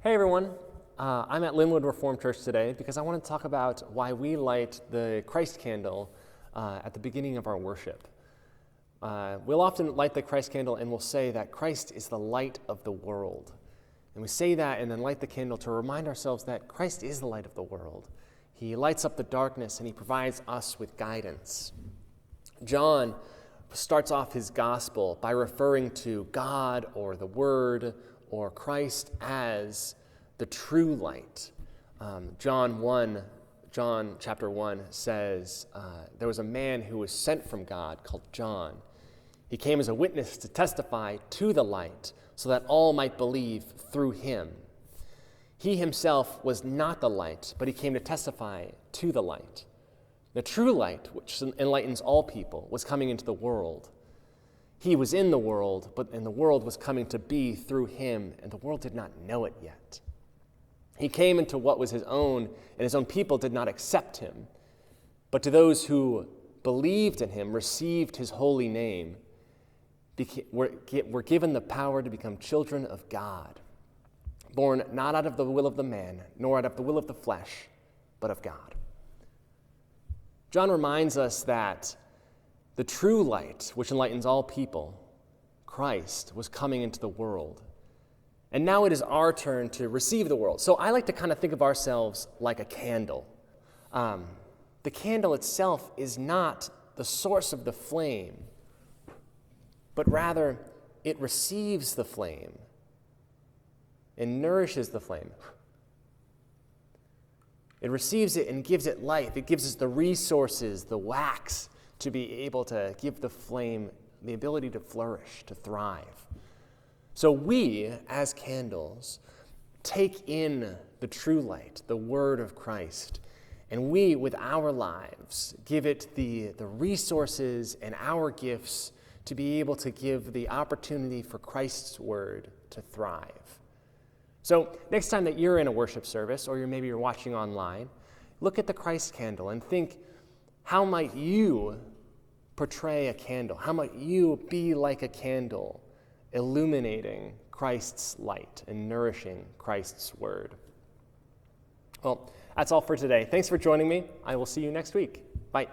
Hey everyone, I'm at Lynnwood Reformed Church today because I want to talk about why we light the Christ candle at the beginning of our worship. We'll often light the Christ candle and we'll say that Christ is the light of the world. And we say that and then light the candle to remind ourselves that Christ is the light of the world. He lights up the darkness and he provides us with guidance. John starts off his gospel by referring to God or the Word or Christ as the true light. John chapter 1 says, there was a man who was sent from God called John. He came as a witness to testify to the light so that all might believe through him. He himself was not the light, but he came to testify to the light. The true light, which enlightens all people, was coming into the world. He was in the world, and the world was coming to be through him, and the world did not know it yet. He came into what was his own, and his own people did not accept him. But to those who believed in him, received his holy name, were given the power to become children of God, born not out of the will of the man, nor out of the will of the flesh, but of God. John reminds us that the true light, which enlightens all people, Christ, was coming into the world. And now it is our turn to receive the world. So I like to kind of think of ourselves like a candle. The candle itself is not the source of the flame, but rather it receives the flame and nourishes the flame. It receives it and gives it life. It gives us the resources, the wax, to be able to give the flame the ability to flourish, to thrive. So we, as candles, take in the true light, the word of Christ, and we, with our lives, give it the resources and our gifts to be able to give the opportunity for Christ's word to thrive. So next time that you're in a worship service, or maybe you're watching online, look at the Christ candle and think, how might you portray a candle? How might you be like a candle, illuminating Christ's light and nourishing Christ's word? Well, that's all for today. Thanks for joining me. I will see you next week. Bye.